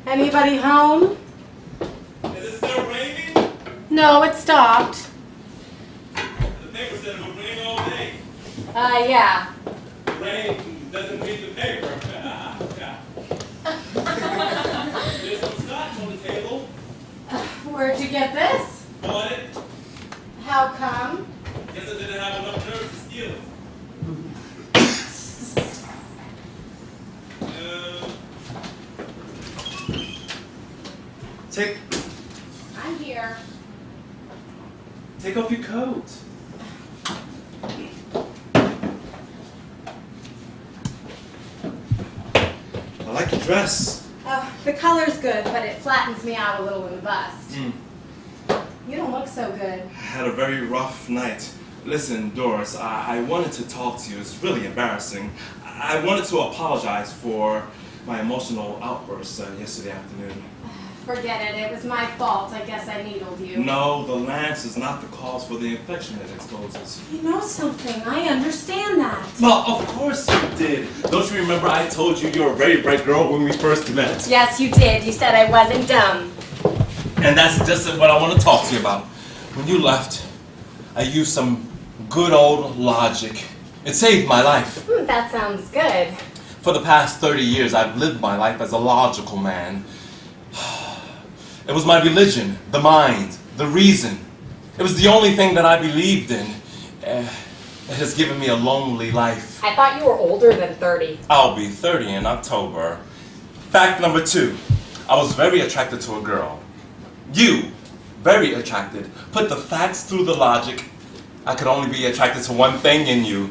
Anybody home? Is it still raining? No, it stopped. The paper said it would rain all day. Yeah. Rain doesn't read the paper. There's some scotch on the table. Where'd you get this? Bought it. How come? Guess I didn't have enough nerve to steal it. I'm here. Take off your coat. I like your dress. Oh, the color's good, but it flattens me out a little in the bust. You don't look so good. I had a very rough night. Listen, Doris, I wanted to talk to you. It's really embarrassing. I wanted to apologize for my emotional outburst yesterday afternoon. Forget it. It was my fault. I guess I needled you. No, the lance is not the cause for the infection it exposes. You know something. I understand that. Well, of course you did. Don't you remember I told you you're a very bright girl when we first met? Yes, you did. You said I wasn't dumb. And that's just what I want to talk to you about. When you left, I used some good old logic. It saved my life. That sounds good. For the past 30 years, I've lived my life as a logical man. It was my religion, the mind, the reason. It was the only thing that I believed in. It has given me a lonely life. I thought you were older than 30. I'll be 30 in October. Fact number 2. I was very attracted to a girl. You, very attracted. Put the facts through the logic. I could only be attracted to one thing in you.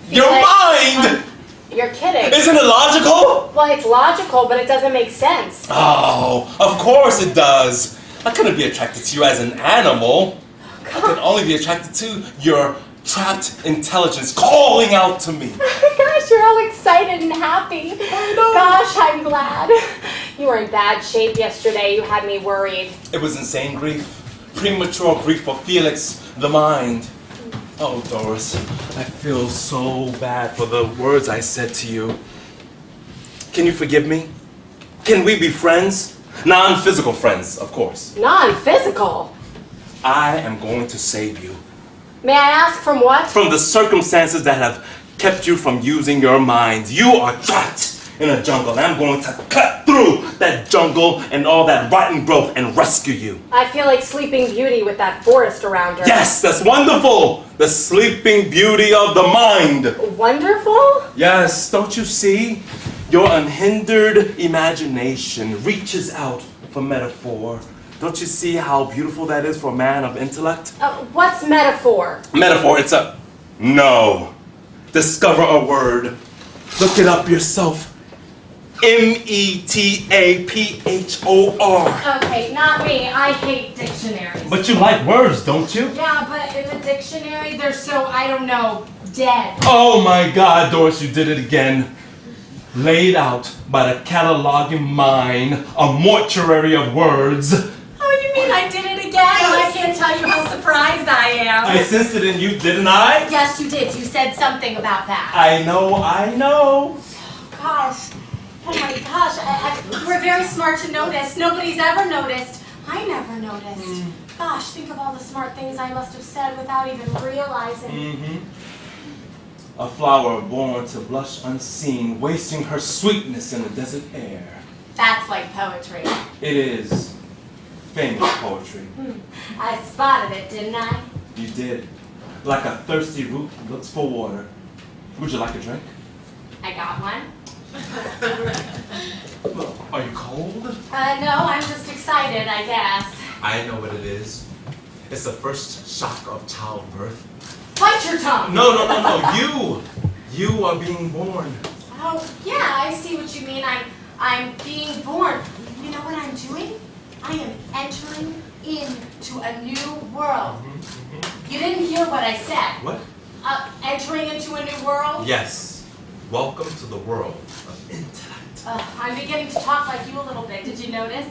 Your mind! You're kidding. Isn't it logical? Well, it's logical, but it doesn't make sense. Oh, of course it does. I couldn't be attracted to you as an animal. I could only be attracted to your trapped intelligence calling out to me. Gosh, you're all excited and happy. I know. Gosh, I'm glad. You were in bad shape yesterday. You had me worried. It was insane grief. Premature grief for Felix, the mind. Oh, Doris, I feel so bad for the words I said to you. Can you forgive me? Can we be friends? Non-physical friends, of course. Non-physical? I am going to save you. May I ask from what? From the circumstances that have kept you from using your mind. You are trapped in a jungle, and I'm going to cut through that jungle and all that rotten growth and rescue you. I feel like Sleeping Beauty with that forest around her. Yes, that's wonderful! The sleeping beauty of the mind. Wonderful? Yes, don't you see? Your unhindered imagination reaches out for metaphor. Don't you see how beautiful that is for a man of intellect? What's metaphor? Metaphor, it's a... No. Discover a word. Look it up yourself. METAPHOR. Okay, not me. I hate dictionaries. But you like words, don't you? Yeah, but in the dictionary, they're so, I don't know, dead. Oh my God, Doris, you did it again. Laid out by the cataloging mind, a mortuary of words. Oh, you mean I did it again? I can't tell you how surprised I am. I sensed it in you, didn't I? Yes, you did. You said something about that. I know. Gosh. Oh my gosh. We're very smart to notice. Nobody's ever noticed. I never noticed. Gosh, think of all the smart things I must have said without even realizing. A flower born to blush unseen, wasting her sweetness in the desert air. That's like poetry. It is famous poetry. I spotted it, didn't I? You did. Like a thirsty root looks for water. Would you like a drink? I got one. Well, are you cold? No, I'm just excited, I guess. I know what it is. It's the first shock of childbirth. Bite your tongue! No. You are being born. Oh, yeah, I see what you mean. I'm being born. You know what I'm doing? I am entering into a new world. You didn't hear what I said. What? Entering into a new world? Yes. Welcome to the world of intellect. I'm beginning to talk like you a little bit. Did you notice?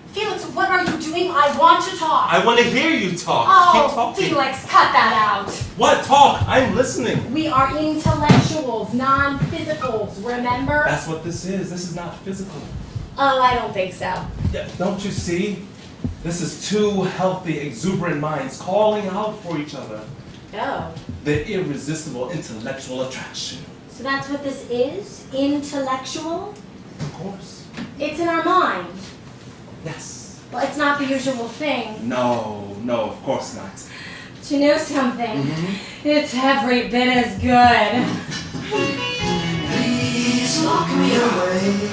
Felix, what are you doing? I want to talk. I want to hear you talk. Oh, Keep talking. Felix, cut that out. What? Talk. I'm listening. We are intellectuals, non-physicals, remember? That's what this is. This is not physical. Oh, I don't think so. Yeah, don't you see? This is two healthy, exuberant minds calling out for each other. Oh. The irresistible intellectual attraction. So that's what this is? Intellectual? Of course. It's in our mind. Yes. Well, it's not the usual thing. No, of course not. But you know something? It's every bit as good. Please lock me away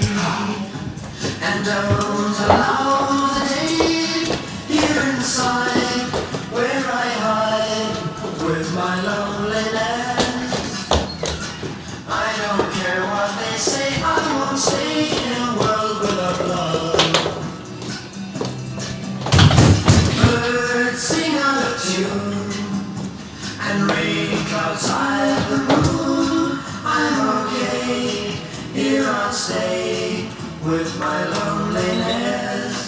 and don't allow the day here inside where I hide with my loneliness. I don't care what they say, I won't stay in a world without love. Birds sing out of tune and rain clouds hide the moon. I'm okay, here I'll stay with my loneliness.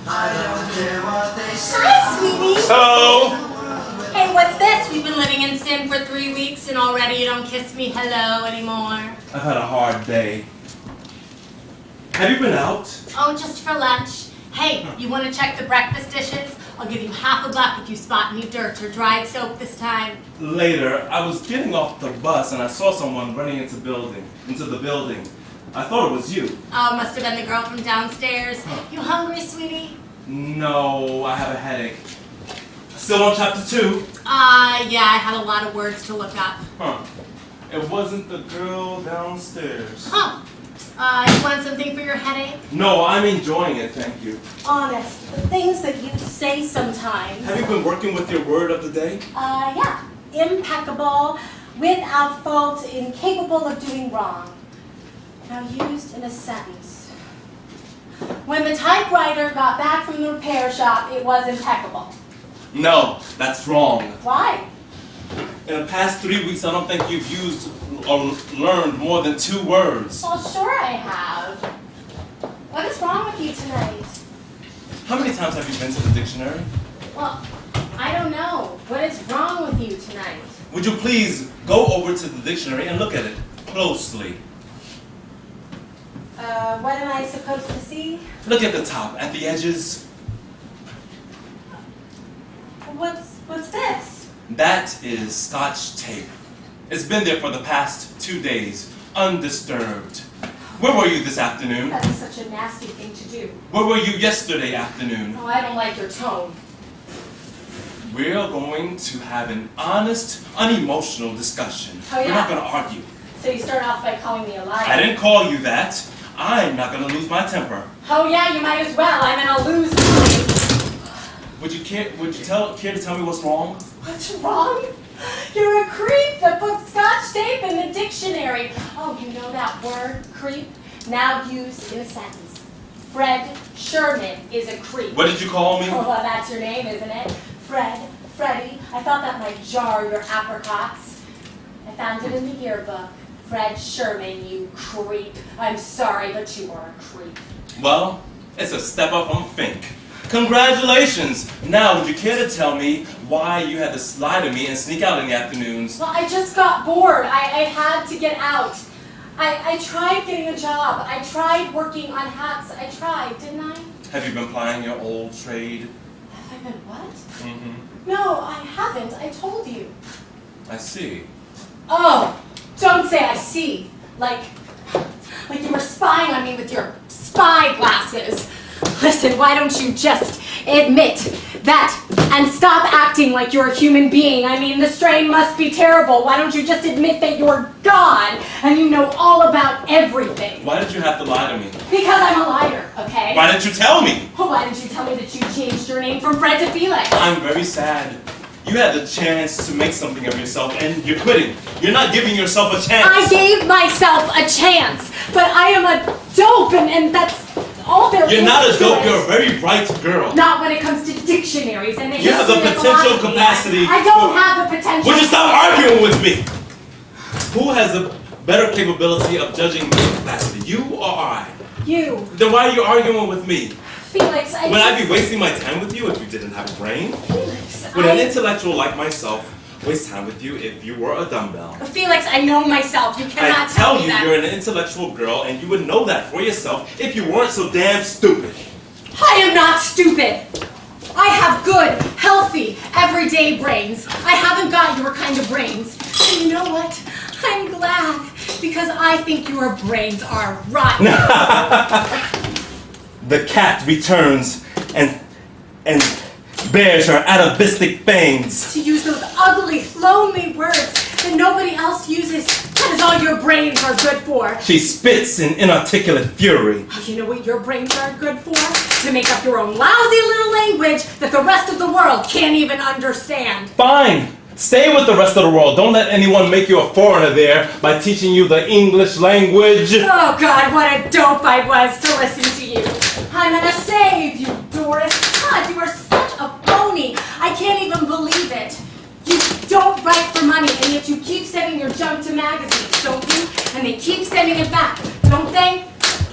I don't care what they say. Hi, sweetie. So, Hey, what's this? We've been living in sin for 3 weeks and already you don't kiss me hello anymore. I've had a hard day. Have you been out? Oh, just for lunch. Hey, you want to check the breakfast dishes? I'll give you $5 if you spot any dirt or dried soap this time. Later, I was getting off the bus and I saw someone running into the building. I thought it was you. Oh, must have been the girl from downstairs. You hungry, sweetie? No, I have a headache. Still on chapter 2? Yeah, I had a lot of words to look up. Huh. It wasn't the girl downstairs. Huh. You want something for your headache? No, I'm enjoying it, thank you. Honest, the things that you say sometimes. Have you been working with your word of the day? Yeah. Impeccable, without fault, incapable of doing wrong. Now used in a sentence. When the typewriter got back from the repair shop, it was impeccable. No, that's wrong. Why? In the past 3 weeks, I don't think you've used or learned more than 2 words. Well, sure I have. What is wrong with you tonight? How many times have you been to the dictionary? Well, I don't know. What is wrong with you tonight? Would you please go over to the dictionary and look at it closely? What am I supposed to see? Look at the top, at the edges. What's this? That is Scotch tape. It's been there for the past 2 days, undisturbed. Where were you this afternoon? That is such a nasty thing to do. Where were you yesterday afternoon? Oh, I don't like your tone. We're going to have an honest, unemotional discussion. Oh, yeah? We're not going to argue. So you start off by calling me a liar. I didn't call you that. I'm not going to lose my temper. Oh yeah, you might as well. I'm gonna lose mine. Would you care to tell me what's wrong? What's wrong? You're a creep that put Scotch tape in the dictionary. Oh, you know that word, creep? Now used in a sentence. Fred Sherman is a creep. What did you call me? Oh, well, that's your name, isn't it? Freddie. I thought that might jar your apricots. I found it in the yearbook. Fred Sherman, you creep. I'm sorry, but you are a creep. Well, it's a step up from Fink. Congratulations! Now, would you care to tell me why you had to lie to me and sneak out in the afternoons? Well, I just got bored. I had to get out. I tried getting a job. I tried working on hats. I tried, didn't I? Have you been plying your old trade? Have I been what? Mm-hmm. No, I haven't. I told you. I see. Oh, don't say I see. Like you were spying on me with your spy glasses. Listen, why don't you just admit that and stop acting like you're a human being? I mean, the strain must be terrible. Why don't you just admit that you're God and you know all about everything? Why did you have to lie to me? Because I'm a liar, okay? Why didn't you tell me? Well, why didn't you tell me that you changed your name from Fred to Felix? I'm very sad. You had the chance to make something of yourself and you're quitting. You're not giving yourself a chance. I gave myself a chance, but I am a dope and that's all there is. You're not a to dope, it. you're a very bright girl. Not when it comes to dictionaries and the You have the history of potential philosophy. capacity. I don't have the potential. Would you stop arguing with me? Who has the better capability of judging my capacity, you or I? You. Then why are you arguing with me? Felix, Would I be wasting my time with you if you didn't have a brain? Felix, Would an intellectual like myself waste time with you if you were a dumbbell. Felix, I know myself. You cannot I tell tell me you, that. you're an intellectual girl, and you would know that for yourself if you weren't so damn stupid. I am not stupid. I have good, healthy, everyday brains. I haven't got your kind of brains. And you know what? I'm glad, because I think your brains are rotten. The cat returns and bears her atavistic fangs. To use those ugly, lonely words that nobody else uses, that is all your brains are good for. She spits in inarticulate fury. You know what your brains are good for? To make up your own lousy little language that the rest of the world can't even understand. Fine! Stay with the rest of the world. Don't let anyone make you a foreigner there by teaching you the English language. Oh God, what a dope I was to listen to you. I'm gonna save you, Doris. God, you are such a phony. I can't even believe it. You don't write for money, and yet you keep sending your junk to magazines, don't you? And they keep sending it back, don't they?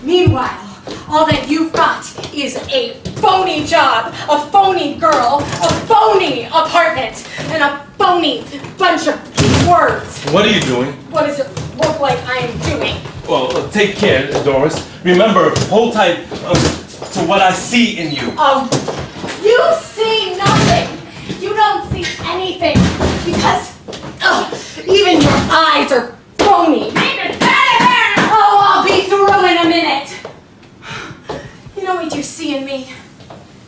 Meanwhile, all that you've got is a phony job, a phony girl, a phony apartment, and a phony bunch of words. What are you doing? What does it look like I'm doing? Well, take care, Doris. Remember, hold tight to what I see in you. You see nothing. You don't see anything because even your eyes are phony. Oh, I'll be through in a minute. You know what you see in me?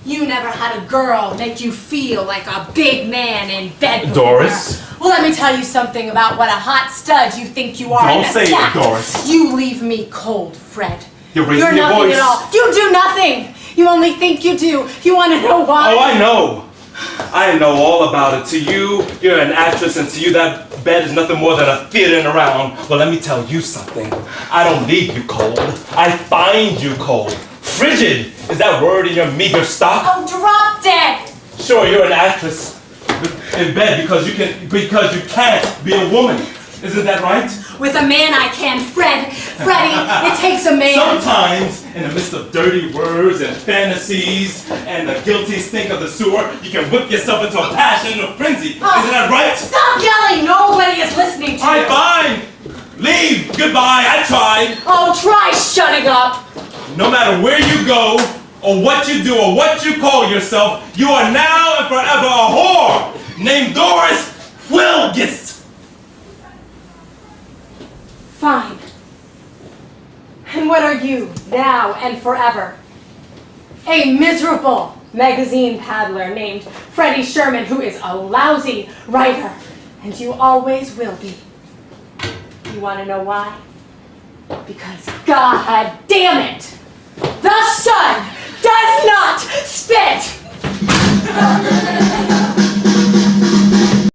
You never had a girl make you feel like a big man in bed before. Doris? Well, let me tell you something about what a hot stud you think you are. Don't say it, Doris. You leave me cold, Fred. You're raising your nothing voice. at all. You do nothing. You only think you do. You want to know why? Oh, I know. I know all about it. To you, you're an actress, and to you, that bed is nothing more than a theater around. Well, let me tell you something. I don't leave you cold. I find you cold. Frigid is that word in your meager stock? Oh, drop dead. Sure, you're an actress in bed because you can't be a woman. Isn't that right? With a man I can, Freddie, it takes a man. Sometimes, in the midst of dirty words and fantasies and the guilty stink of the sewer, you can whip yourself into a passion or frenzy. Oh, Isn't that right? Stop yelling! Nobody is listening to All you. right, fine. Leave. Goodbye. I tried. Oh, try shutting up. No matter where you go, or what you do, or what you call yourself, you are now and forever a whore named Doris Wilgist. Fine. And what are you, now and forever? A miserable magazine paddler named Freddie Sherman, who is a lousy writer, and you always will be. You want to know why? Because, God damn it, the sun does not spit!